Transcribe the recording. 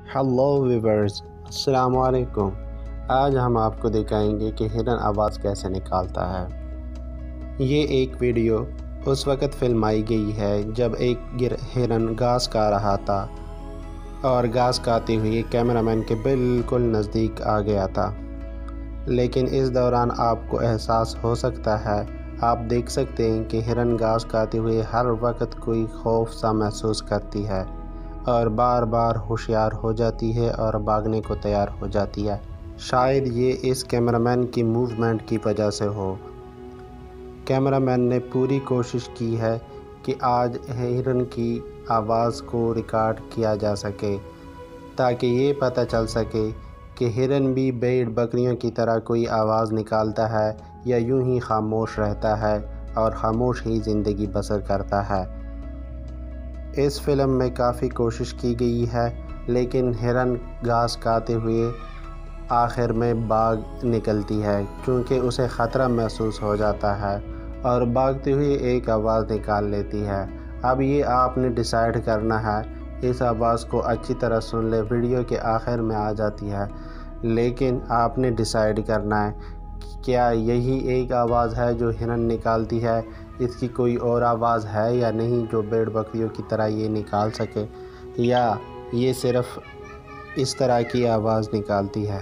Hello viewers, अस्सलाम वालेकुम। आज हम आपको दिखाएंगे कि हिरन आवाज़ कैसे निकालता है। ये एक वीडियो उस वक़्त फिल्माई गई है जब एक हिरन घास खा रहा था और घास खाते हुए कैमरामैन के बिल्कुल नज़दीक आ गया था। लेकिन इस दौरान आपको एहसास हो सकता है, आप देख सकते हैं कि हिरन घास खाते हुए हर वक्त कोई खौफ सा महसूस करती है और बार बार होशियार हो जाती है और भागने को तैयार हो जाती है। शायद ये इस कैमरामैन की मूवमेंट की वजह से हो। कैमरामैन ने पूरी कोशिश की है कि आज हिरन की आवाज़ को रिकॉर्ड किया जा सके ताकि ये पता चल सके कि हिरन भी भेड़ बकरियों की तरह कोई आवाज़ निकालता है या यूं ही खामोश रहता है और खामोश ही ज़िंदगी बसर करता है। इस फिल्म में काफ़ी कोशिश की गई है, लेकिन हिरन घास खाते हुए आखिर में भाग निकलती है क्योंकि उसे ख़तरा महसूस हो जाता है और भागते हुए एक आवाज़ निकाल लेती है। अब ये आपने डिसाइड करना है। इस आवाज़ को अच्छी तरह सुन ले, वीडियो के आखिर में आ जाती है, लेकिन आपने डिसाइड करना है कि क्या यही एक आवाज़ है जो हिरन निकालती है, इसकी कोई और आवाज़ है या नहीं जो भेड़ बकरियों की तरह ये निकाल सके, या ये सिर्फ़ इस तरह की आवाज़ निकालती है।